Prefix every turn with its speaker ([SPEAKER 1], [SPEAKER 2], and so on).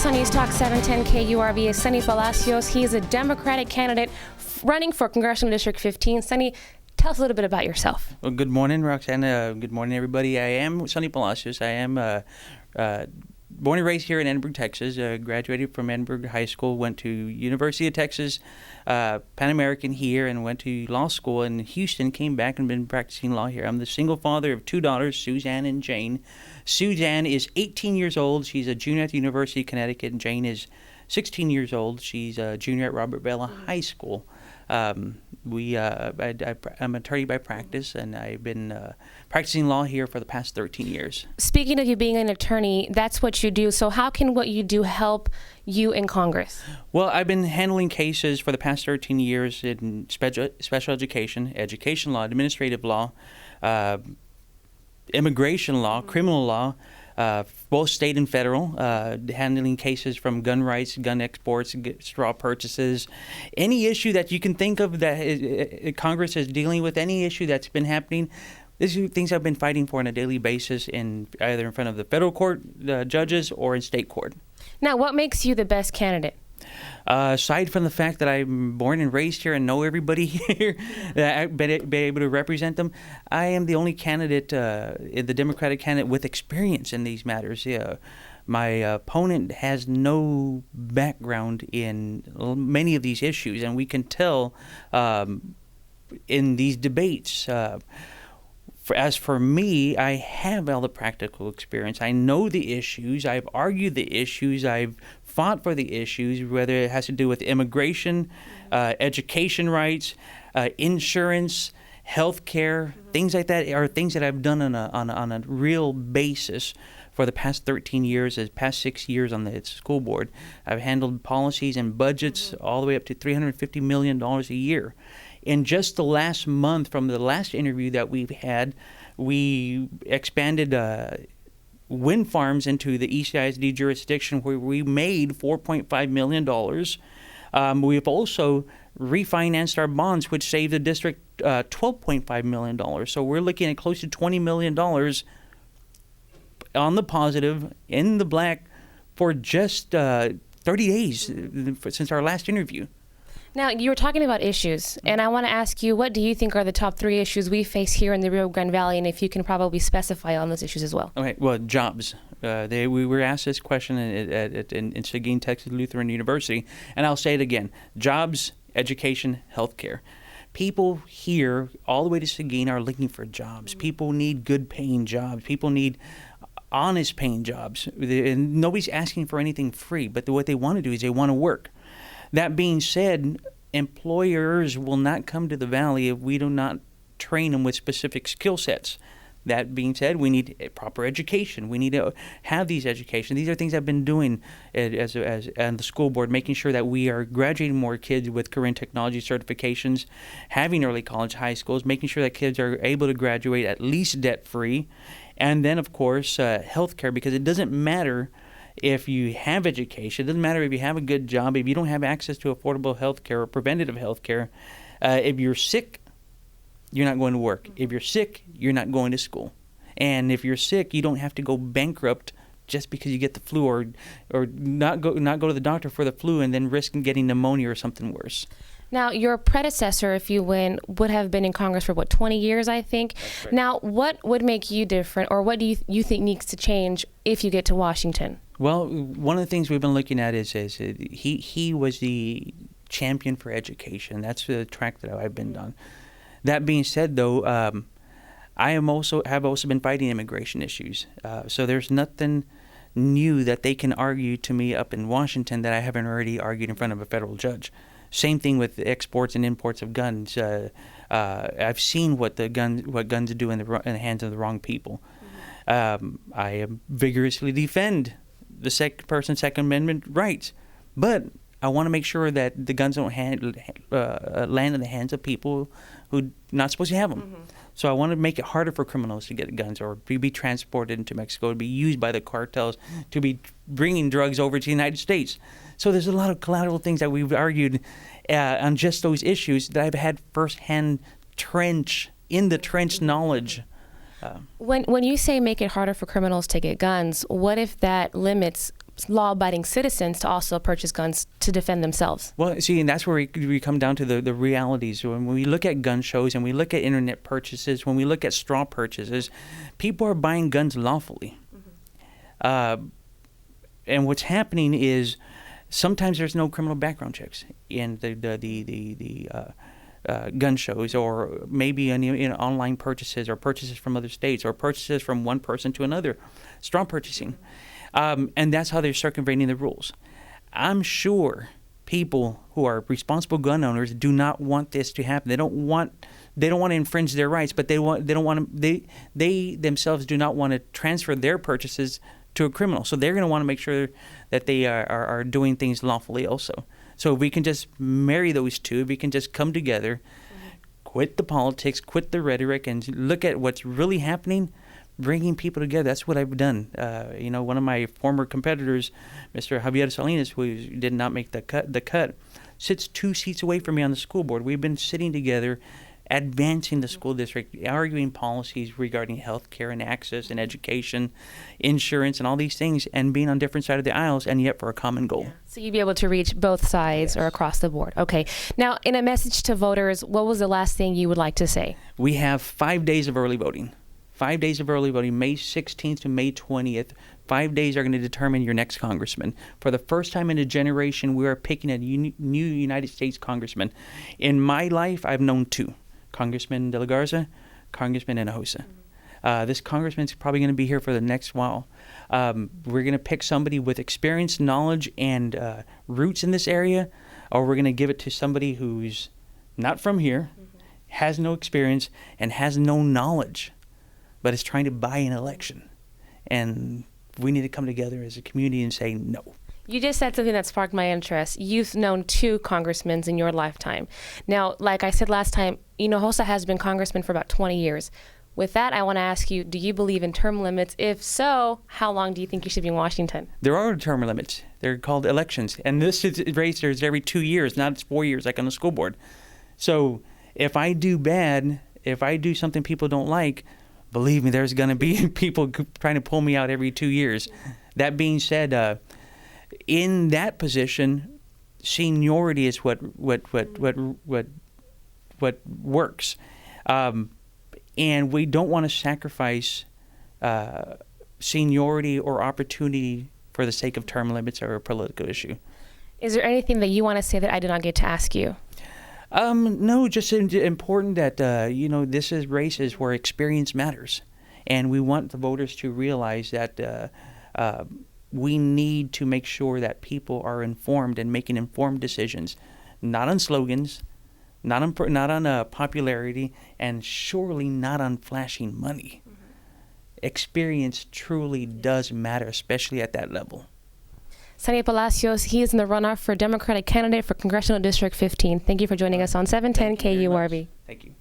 [SPEAKER 1] on News Talk 710 KURV is Sonny Palacios. He is a Democratic candidate running for Congressional District 15. Sonny, tell us a little bit about yourself.
[SPEAKER 2] Well, good morning, Roxanne. Good morning, everybody. I am Sonny Palacios. I am born and raised here in Edinburgh, Texas. Graduated from Edinburgh High School, went to University of Texas, Pan American here, and went to law school in Houston. Came back and been practicing law here. I'm the single father of two daughters, Suzanne and Jane. Suzanne is 18 years old. She's a junior at the University of Connecticut, and Jane is 16 years old. She's a junior at Robert Bella High School. I'm an attorney by practice, and I've been practicing law here for the past 13 years.
[SPEAKER 1] Speaking of you being an attorney, that's what you do. So how can what you do help you in Congress?
[SPEAKER 2] Well, I've been handling cases for the past 13 years in special education law, administrative law, immigration law, criminal law, both state and federal, handling cases from gun rights, gun exports, straw purchases, any issue that you can think of that Congress is dealing with, any issue that's been happening. These are things I've been fighting for on a daily basis, either in front of the federal court judges or in state court.
[SPEAKER 1] Now, what makes you the best candidate?
[SPEAKER 2] Aside from the fact that I'm born and raised here and know everybody here, that I've been able to represent them, I am the only candidate, the Democratic candidate, with experience in these matters. My opponent has no background in many of these issues, and we can tell in these debates. As for me, I have all the practical experience. I know the issues. I've argued the issues. I've fought for the issues, whether it has to do with immigration, education rights, insurance, health care, things like that are things that I've done on a real basis for the past 13 years, the past 6 years on the school board. I've handled policies and budgets all the way up to $350 million a year. In just the last month, from the last interview that we've had, we expanded wind farms into the ECISD jurisdiction, where we made $4.5 million. We've also refinanced our bonds, which saved the district $12.5 million. So we're looking at close to $20 million on the positive, in the black, for just 30 days since our last interview.
[SPEAKER 1] Now, you were talking about issues, and I want to ask you, what do you think are the top 3 issues we face here in the Rio Grande Valley, and if you can probably specify on those issues as well?
[SPEAKER 2] Okay, well, jobs. We were asked this question in Seguin, Texas Lutheran University, and I'll say it again. Jobs, education, healthcare. People here, all the way to Seguin, are looking for jobs. People need good paying jobs. People need honest paying jobs. And nobody's asking for anything free, but what they want to do is they want to work. That being said, employers will not come to the Valley if we do not train them with specific skill sets. That being said, we need proper education. We need to have these education. These are things I've been doing as on the school board, making sure that we are graduating more kids with career and technology certifications, having early college, high schools, making sure that kids are able to graduate at least debt-free. And then, of course, healthcare, because it doesn't matter if you have education. It doesn't matter if you have a good job. If you don't have access to affordable health care or preventative health care, if you're sick, you're not going to work. If you're sick, you're not going to school. And if you're sick, you don't have to go bankrupt just because you get the flu, or not go to the doctor for the flu and then risk getting pneumonia or something worse.
[SPEAKER 1] Now, your predecessor, if you win, would have been in Congress for, 20 years, I think?
[SPEAKER 2] That's right.
[SPEAKER 1] Now, what would make you different, or what do you think needs to change if you get to Washington?
[SPEAKER 2] Well, one of the things we've been looking at is he was the champion for education. That's the track that I've been on. That being said, though, I have also been fighting immigration issues. So there's nothing new that they can argue to me up in Washington that I haven't already argued in front of a federal judge. Same thing with exports and imports of guns. I've seen what guns do in the hands of the wrong people. I vigorously defend the Second Amendment rights, but I want to make sure that the guns don't land in the hands of people who are not supposed to have them. Mm-hmm. So I want to make it harder for criminals to get guns or to be transported into Mexico, to be used by the cartels, to be bringing drugs over to the United States. So there's a lot of collateral things that we've argued on just those issues that I've had firsthand trench knowledge.
[SPEAKER 1] When you say make it harder for criminals to get guns, what if that limits law-abiding citizens to also purchase guns to defend themselves.
[SPEAKER 2] Well, see, and that's where we come down to the realities. When we look at gun shows and we look at internet purchases, when we look at straw purchases, people are buying guns lawfully. And what's happening is sometimes there's no criminal background checks in the gun shows, or maybe in online purchases, or purchases from other states, or purchases from one person to another, straw purchasing. And that's how they're circumventing the rules. I'm sure people who are responsible gun owners do not want this to happen. They don't want to infringe their rights, but they themselves do not want to transfer their purchases to a criminal. So they're going to want to make sure that they are doing things lawfully also. So if we can just marry those two, if we can just come together, quit the politics, quit the rhetoric, and look at what's really happening, bringing people together. That's what I've done. One of my former competitors, Mr. Javier Salinas, who did not make the cut, sits 2 seats away from me on the school board. We've been sitting together, advancing the school district, arguing policies regarding health care and access and education, insurance, and all these things, and being on different sides of the aisles, and yet for a common goal.
[SPEAKER 1] So you'd be able to reach both sides or across the board. Okay. Now, in a message to voters, what was the last thing you would like to say? We
[SPEAKER 2] have 5 days of early voting. 5 days of early voting, May 16th to May 20th. 5 days are going to determine your next congressman. For the first time in a generation, we are picking a new United States congressman. In my life, I've known 2. Congressman De La Garza, Congressman Hinojosa. This congressman's probably going to be here for the next while. We're going to pick somebody with experience, knowledge, and roots in this area, or we're going to give it to somebody who's not from here, has no experience, and has no knowledge, but is trying to buy an election. And we need to come together as a community and say no.
[SPEAKER 1] You just said something that sparked my interest. You've known 2 congressmen in your lifetime. Now, like I said last time, Hinojosa has been congressman for about 20 years. With that, I want to ask you, do you believe in term limits? If so, how long do you think you should be in Washington?
[SPEAKER 2] There are term limits. They're called elections. And this race is every 2 years, not 4 years like on the school board. So if I do bad, if I do something people don't like, believe me, there's going to be people trying to pull me out every 2 years. That being said, in that position, seniority is what works, and we don't want to sacrifice seniority or opportunity for the sake of term limits or a political issue.
[SPEAKER 1] Is there anything that you want to say that I did not get to ask you?
[SPEAKER 2] No, just important that this is races where experience matters, and we want the voters to realize that we need to make sure that people are informed and making informed decisions, not on slogans, not on popularity, and surely not on flashing money. Experience truly does matter, especially at that level.
[SPEAKER 1] Sonny Palacios, he is in the runoff for Democratic candidate for Congressional District 15. Thank you for joining us on 710 KURV.
[SPEAKER 2] Thank you.